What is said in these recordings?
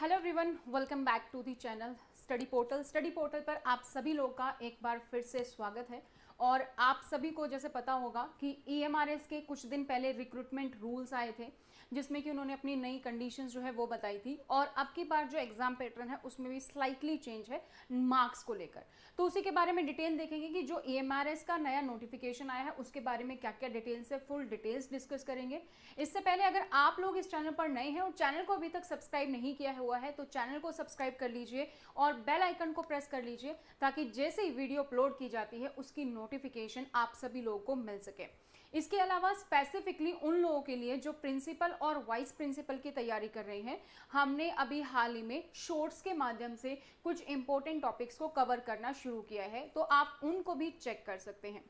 Hello everyone, welcome back to the channel Study Portal. Study Portal पर आप सभी लोगों का एक बार फिर से स्वागत है। और आप सभी को जैसे पता होगा कि EMRS के कुछ दिन पहले रिक्रूटमेंट रूल्स आए थे, जिसमें कि उन्होंने अपनी नई कंडीशंस जो है वो बताई थी। और अब की बार जो एग्जाम पैटर्न है उसमें भी स्लाइटली चेंज है मार्क्स को लेकर। तो उसी के बारे में डिटेल देखेंगे कि जो EMRS का नया नोटिफिकेशन आया है उसके बारे में क्या क्या डिटेल्स है, फुल डिटेल्स डिस्कस करेंगे। इससे पहले अगर आप लोग इस चैनल पर नए हैं और चैनल को अभी तक सब्सक्राइब नहीं किया हुआ है तो चैनल को सब्सक्राइब कर लीजिए और बेल आइकन को प्रेस कर लीजिए, ताकि जैसे ही वीडियो अपलोड की जाती है उसकी नोटिफिकेशन आप सभी लोगों को मिल सके। इसके अलावा स्पेसिफिकली उन लोगों के लिए जो प्रिंसिपल और वाइस प्रिंसिपल की तैयारी कर रहे हैं, हमने अभी हाल ही में शॉर्ट्स के माध्यम से कुछ इंपॉर्टेंट टॉपिक्स को कवर करना शुरू किया है, तो आप उनको भी चेक कर सकते हैं।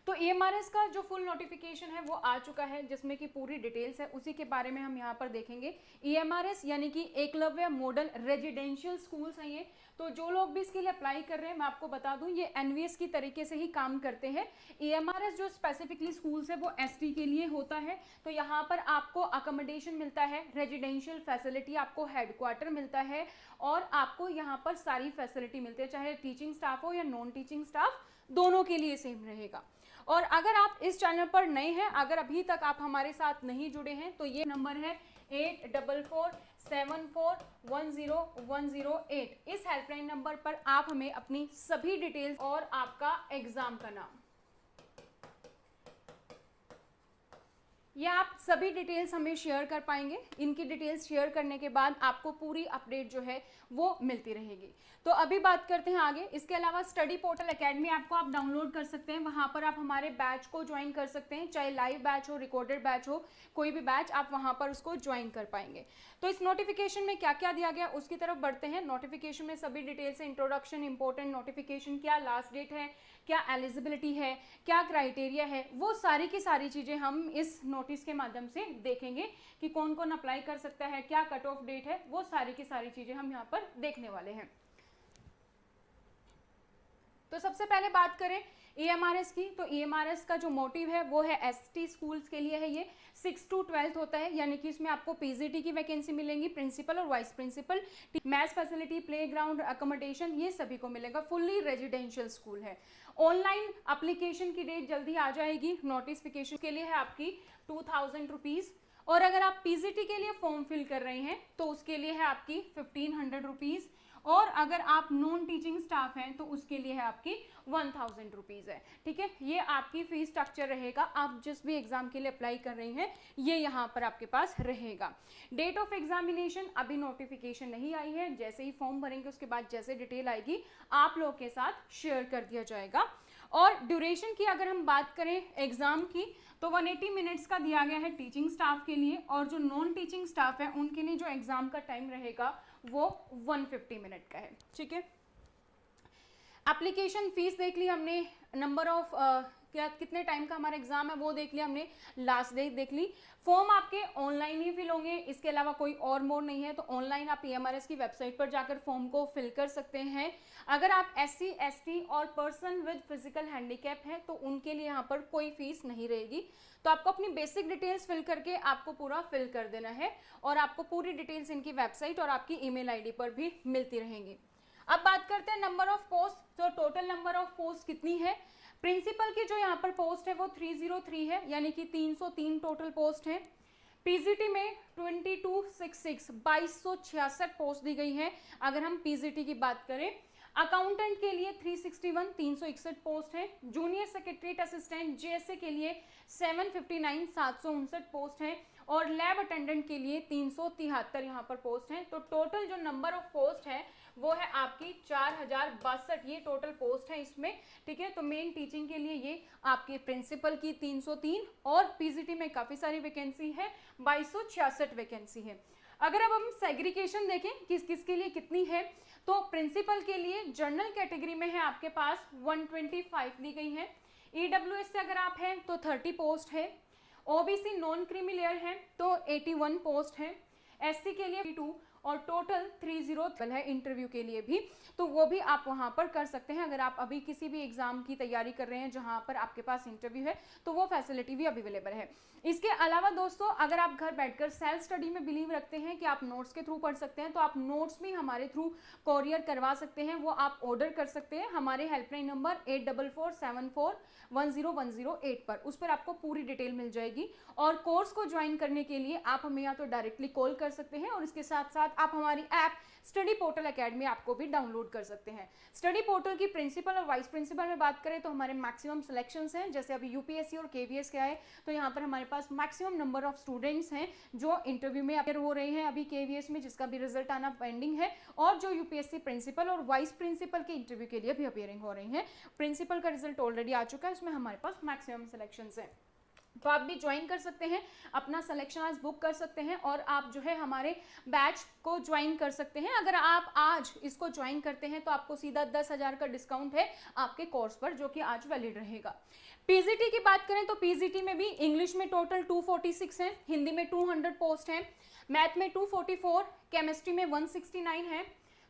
तो EMRS का जो फुल नोटिफिकेशन है वो आ चुका है, जिसमें कि पूरी डिटेल्स है, उसी के बारे में हम यहाँ पर देखेंगे। EMRS यानी कि एकलव्य मॉडल रेजिडेंशियल स्कूल्स हैं ये। तो जो लोग भी इसके लिए अप्लाई कर रहे हैं, मैं आपको बता दूं, ये NVS की तरीके से ही काम करते हैं। EMRS जो स्पेसिफिकली स्कूल्स है वो ST के लिए होता है। तो यहाँ पर आपको अकोमोडेशन मिलता है, रेजिडेंशियल फैसिलिटी, आपको हेडक्वार्टर मिलता है और आपको यहाँ पर सारी फैसिलिटी मिलती है, चाहे टीचिंग स्टाफ हो या नॉन टीचिंग स्टाफ, दोनों के लिए सेम रहेगा। और अगर आप इस चैनल पर नए हैं, अगर अभी तक आप हमारे साथ नहीं जुड़े हैं, तो ये नंबर है 8447410108। इस हेल्पलाइन नंबर पर आप हमें अपनी सभी डिटेल्स और आपका एग्जाम का नाम, ये आप सभी डिटेल्स हमें शेयर कर पाएंगे। इनकी डिटेल्स शेयर करने के बाद आपको पूरी अपडेट जो है वो मिलती रहेगी। तो अभी बात करते हैं आगे। इसके अलावा स्टडी पोर्टल एकेडमी आपको आप डाउनलोड कर सकते हैं, वहां पर आप हमारे बैच को ज्वाइन कर सकते हैं, चाहे लाइव बैच हो, रिकॉर्डेड बैच हो, कोई भी बैच आप वहां पर उसको ज्वाइन कर पाएंगे। तो इस नोटिफिकेशन में क्या क्या दिया गया उसकी तरफ बढ़ते हैं। नोटिफिकेशन में सभी डिटेल्स है, इंट्रोडक्शन, इंपॉर्टेंट नोटिफिकेशन, क्या लास्ट डेट है, क्या एलिजिबिलिटी है, क्या क्राइटेरिया है, वो सारी की सारी चीजें हम इस नोटिस के माध्यम से देखेंगे कि कौन कौन अप्लाई कर सकता है, क्या कट ऑफ डेट है, वो सारी की सारी चीजें हम यहाँ पर देखने वाले हैं। तो सबसे पहले बात करें EMRS की, तो EMRS का जो मोटिव है वो है ST स्कूल्स के लिए है। ये 6 to 12 होता है, यानी कि इसमें आपको PGT की वैकेंसी मिलेंगी, प्रिंसिपल और vice principal, maths facility, playground, accommodation, ये सभी को मिलेगा। फुल्ली रेजिडेंशियल स्कूल है। ऑनलाइन एप्लीकेशन की डेट जल्दी आ जाएगी। नोटिफिकेशन के लिए है आपकी 2000 रुपीज, और अगर आप PGT के लिए फॉर्म फिल कर रहे हैं तो उसके लिए है आपकी 1500 रुपीज, और अगर आप नॉन टीचिंग स्टाफ हैं तो उसके लिए है आपकी 1000 रुपीज है। ठीक है, ये आपकी फीस स्ट्रक्चर रहेगा। आप जिस भी एग्जाम के लिए अप्लाई कर रहे हैं ये यहाँ पर आपके पास रहेगा। डेट ऑफ एग्जामिनेशन अभी नोटिफिकेशन नहीं आई है, जैसे ही फॉर्म भरेंगे उसके बाद जैसे डिटेल आएगी आप लोगों के साथ शेयर कर दिया जाएगा। और ड्यूरेशन की अगर हम बात करें एग्जाम की, तो 180 मिनट्स का दिया गया है टीचिंग स्टाफ के लिए, और जो नॉन टीचिंग स्टाफ है उनके लिए जो एग्जाम का टाइम रहेगा वो 150 मिनट का है। ठीक है, एप्लीकेशन फीस देख ली हमने, नंबर ऑफ क्या कितने टाइम का हमारा एग्जाम है वो देख लिया हमने, लास्ट डेट देख ली। फॉर्म आपके ऑनलाइन ही फिल होंगे, इसके अलावा कोई और मोड नहीं है। तो ऑनलाइन आप EMRS की वेबसाइट पर जाकर फॉर्म को फिल कर सकते हैं। अगर आप SC ST और पर्सन विद फिजिकल हैंडीकैप है तो उनके लिए यहाँ पर कोई फीस नहीं रहेगी। तो आपको अपनी बेसिक डिटेल्स फिल करके आपको पूरा फिल कर देना है, और आपको पूरी डिटेल्स इनकी वेबसाइट और आपकी ईमेल ID पर भी मिलती रहेंगी। अब बात करते हैं नंबर ऑफ पोस्ट। तो टोटल नंबर ऑफ पोस्ट कितनी है। प्रिंसिपल की जो यहाँ पर पोस्ट है वो 303 है, यानी कि 303 टोटल पोस्ट है। PGT में 2266 2266 पोस्ट दी गई है अगर हम PGT की बात करें। अकाउंटेंट के लिए 361 361 पोस्ट है। जूनियर सेक्रेटरीट असिस्टेंट JSA के लिए 759 759 पोस्ट है, और लैब अटेंडेंट के लिए 373 यहाँ पर पोस्ट है। तो टोटल जो नंबर ऑफ पोस्ट है वो है आपकी 4062, ये टोटल पोस्ट है इसमें। ठीक है, तो मेन टीचिंग के लिए ये आपके प्रिंसिपल की 303, और PGT में काफी सारी वैकेंसी है, 2266 वैकेंसी है। अगर अब हम सेग्रीगेशन देखें किस किस के लिए कितनी है, तो प्रिंसिपल के लिए जनरल कैटेगरी में है आपके पास 125 दी गई है। EWS से अगर आप हैं तो 30 पोस्ट है। OBC नॉन क्रीमी लेयर है तो 81 पोस्ट है। SC के लिए 2 और टोटल 30 है इंटरव्यू के लिए भी, तो वो भी आप वहां पर कर सकते हैं। अगर आप अभी किसी भी एग्जाम की तैयारी कर रहे हैं जहां पर आपके पास इंटरव्यू है तो वो फैसिलिटी भी अवेलेबल है। इसके अलावा दोस्तों, अगर आप घर बैठकर सेल्फ स्टडी में बिलीव रखते हैं कि आप नोट्स के थ्रू पढ़ सकते हैं, तो आप नोट्स भी हमारे थ्रू कोरियर करवा सकते हैं। वो आप ऑर्डर कर सकते हैं हमारे हेल्पलाइन नंबर 8447410108 पर। उस पर आपको पूरी डिटेल मिल जाएगी। और कोर्स को ज्वाइन करने के लिए आप हमें या तो डायरेक्टली कॉल कर सकते हैं और इसके साथ साथ आप हमारी ऐप स्टडी पोर्टल एकेडमी आपको भी डाउनलोड कर सकते हैं। स्टडी पोर्टल की प्रिंसिपल और वाइस प्रिंसिपल में बात करें तो हमारे मैक्सिमम सिलेक्शंस हैं। जैसे अभी यूपीएससी और केवीएस क्या है, तो यहाँ पर हमारे पास मैक्सिमम नंबर ऑफ स्टूडेंट्स हैं जो इंटरव्यू में अपेयर हो रहे हैं अभी केवीएस में, जिसका भी रिजल्ट आना पेंडिंग है, और जो यूपीएससी प्रिंसिपल और वाइस प्रिंसिपल के इंटरव्यू के लिए भी अपेयरिंग हो रही हैं। प्रिंसिपल का रिजल्ट ऑलरेडी आ चुका है, उसमें हमारे पास मैक्सिमम सिलेक्शंस हैं। तो आप भी ज्वाइन कर सकते हैं, अपना सिलेक्शन आज बुक कर सकते हैं और आप जो है हमारे बैच को ज्वाइन कर सकते हैं। अगर आप आज इसको ज्वाइन करते हैं तो आपको सीधा 10,000 का डिस्काउंट है आपके कोर्स पर, जो कि आज वैलिड रहेगा। पीजीटी की बात करें तो पीजीटी में भी इंग्लिश में टोटल 246 है, हिंदी में 200 पोस्ट है, मैथ में 244, केमिस्ट्री में 169 है,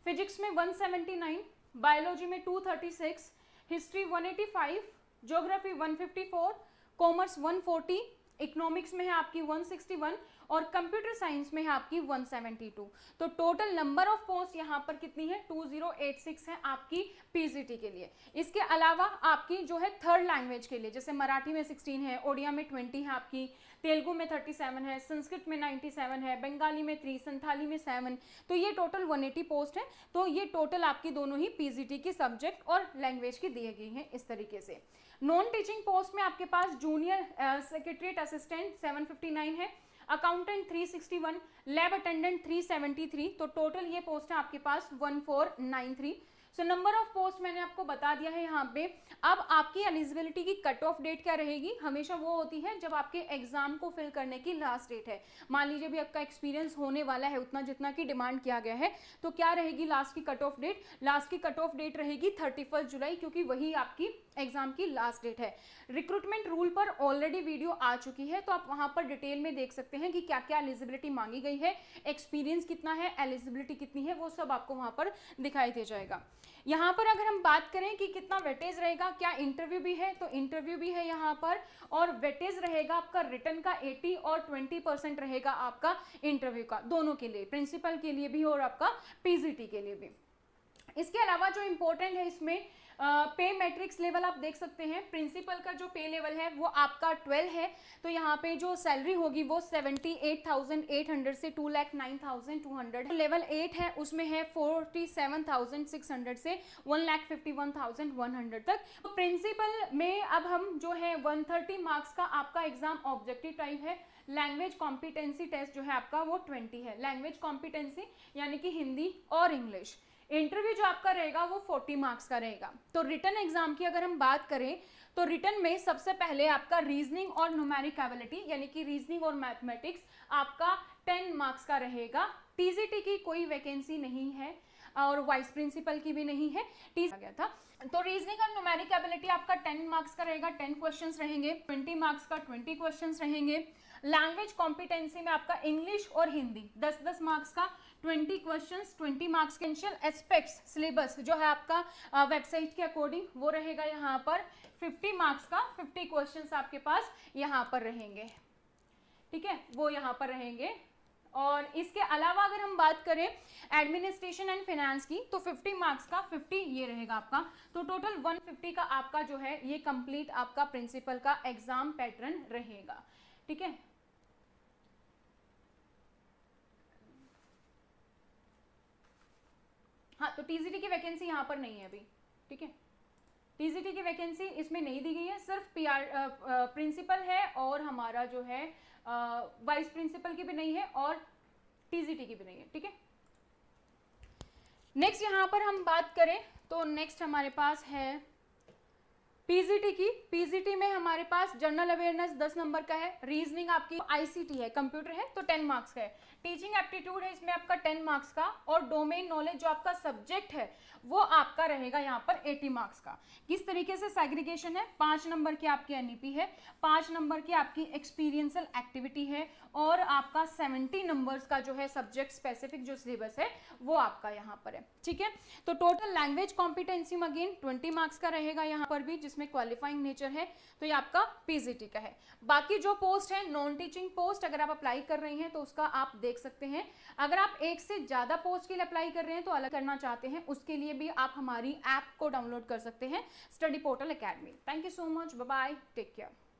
फिजिक्स में 179, बायोलॉजी में 236, हिस्ट्री 185, ज्योग्राफी 154, कॉमर्स 140, इकोनॉमिक्स में है आपकी 161 और कंप्यूटर साइंस में है आपकी 172। तो टोटल नंबर ऑफ पोस्ट यहाँ पर कितनी है, 2086 है आपकी पीजीटी के लिए। इसके अलावा आपकी जो है थर्ड लैंग्वेज के लिए, जैसे मराठी में 16 है, ओडिया में 20 है आपकी, तेलुगु में 37 है, संस्कृत में 97 है, बंगाली में 3, संथाली में 7, तो ये टोटल 180 पोस्ट है। तो ये टोटल आपकी दोनों ही पीजीटी की सब्जेक्ट और लैंग्वेज की दी गई है इस तरीके से। नॉन टीचिंग पोस्ट में आपके पास जूनियर सेक्रेटरीट असिस्टेंट 759 है, अकाउंटेंट 361, लैब अटेंडेंट 373, तो टोटल ये पोस्ट है आपके पास 1493। सो नंबर ऑफ पोस्ट मैंने आपको बता दिया है यहाँ पे। अब आपकी एलिजिबिलिटी की कट ऑफ डेट क्या रहेगी, हमेशा वो होती है जब आपके एग्जाम को फिल करने की लास्ट डेट है। मान लीजिए भी आपका एक्सपीरियंस होने वाला है उतना जितना की डिमांड किया गया है, तो क्या रहेगी लास्ट की कट ऑफ डेट, लास्ट की कट ऑफ डेट रहेगी 31 जुलाई, क्योंकि वही आपकी एग्जाम की लास्ट डेट है। रिक्रूटमेंट रूल पर ऑलरेडी वीडियो आ चुकी है, तो आप वहां पर डिटेल में देख सकते हैं कि क्या क्या एलिजिबिलिटी मांगी गई है, एक्सपीरियंस कितना है, एलिजिबिलिटी कितनी है, वो सब आपको वहां पर दिखाई दे जाएगा। यहाँ पर अगर हम बात करें कि कितना वेटेज रहेगा, क्या इंटरव्यू भी है, तो इंटरव्यू भी है यहाँ पर, और वेटेज रहेगा आपका रिटर्न का 80 और 20% रहेगा आपका इंटरव्यू का, दोनों के लिए, प्रिंसिपल के लिए भी और आपका पीजीटी के लिए भी। इसके अलावा जो इम्पोर्टेंट है इसमें पे मैट्रिक्स लेवल आप देख सकते हैं। प्रिंसिपल का जो पे लेवल है वो आपका 12 है, तो यहाँ पे जो सैलरी होगी वो 78,800 से 2,09,200। लेवल 8 है उसमें है 47,600 से 1,51,100 तक। तो प्रिंसिपल में अब हम जो है 130 मार्क्स का आपका एग्जाम ऑब्जेक्टिव टाइप है। लैंग्वेज कॉम्पिटेंसी टेस्ट जो है आपका वो 20 है, लैंग्वेज कॉम्पिटेंसी यानी कि हिंदी और इंग्लिश। इंटरव्यू जो आपका रहेगा वो 40 मार्क्स का रहेगा। तो रिटन एग्जाम की अगर हम बात करें तो रिटन में सबसे पहले आपका रीजनिंग और न्यूमेरिक एबिलिटी यानी कि रीजनिंग और मैथमेटिक्स आपका 10 मार्क्स का रहेगा। टीजीटी की कोई वैकेंसी नहीं है और वाइस प्रिंसिपल की भी नहीं है, टीजी आ गया था। तो रीजनिंग और न्यूमेरिक एबिलिटी आपका 10 मार्क्स का रहेगा, 10 क्वेश्चंस रहेंगे, 20 मार्क्स का 20 क्वेश्चंस रहेंगे। लैंग्वेज कॉम्पिटेंसी में आपका इंग्लिश और हिंदी 10-10 मार्क्स का 20 क्वेश्चंस, 20 मार्क्स के। एसेंशियल एस्पेक्ट्स सिलेबस जो है आपका वेबसाइट के अकॉर्डिंग वो रहेगा यहाँ पर 50 मार्क्स का, 50 क्वेश्चंस आपके पास यहाँ पर रहेंगे, ठीक है, वो यहाँ पर रहेंगे। और इसके अलावा अगर हम बात करें एडमिनिस्ट्रेशन एंड फाइनेंस की तो 50 मार्क्स का 50 ये रहेगा आपका। तो टोटल 150 का आपका जो है ये कंप्लीट आपका प्रिंसिपल का एग्जाम पैटर्न रहेगा, ठीक है। हाँ, तो टीजीटी की वैकेंसी यहाँ पर नहीं है अभी, ठीक है, टीजीटी की वैकेंसी इसमें नहीं दी गई है, सिर्फ प्रिंसिपल है और हमारा जो है वाइस प्रिंसिपल की भी नहीं है और टीजीटी की भी नहीं है, ठीक है। नेक्स्ट यहाँ पर हम बात करें तो नेक्स्ट हमारे पास है पीजीटी में हमारे पास जनरल अवेयरनेस 10 नंबर का है, रीजनिंग आपकी आईसीटी है, कंप्यूटर है तो 10 मार्क्स का है, टीचिंग एप्टीट्यूड है इसमें आपका 10 मार्क्स का, और डोमेन नॉलेज जो आपका सब्जेक्ट है वो आपका रहेगा यहाँ पर 80 मार्क्स का। किस तरीके से सेग्रीगेशन है, 5 नंबर की आपकी एनईपी है, 5 नंबर की आपकी एक्सपीरियंशियल एक्टिविटी है, और आपका 70 नंबर्स का जो है सब्जेक्ट स्पेसिफिक जो सिलेबस है वो आपका यहाँ पर है। ठीक है, तो टोटल लैंग्वेज कॉम्पिटेंसी में अगेन 20 मार्क्स का रहेगा यहाँ पर भी, जिसमें क्वालिफाइंग नेचर है, तो ये आपका पीजीटी का है। बाकी जो पोस्ट है नॉन टीचिंग पोस्ट, अगर आप अप्लाई कर रही हैं तो उसका आप देख सकते हैं। अगर आप एक से ज्यादा पोस्ट के लिए अप्लाई कर रहे हैं तो अलग करना चाहते हैं, उसके लिए भी आप हमारी ऐप को डाउनलोड कर सकते हैं, Study Portal academy. Thank you so much, bye bye, take care.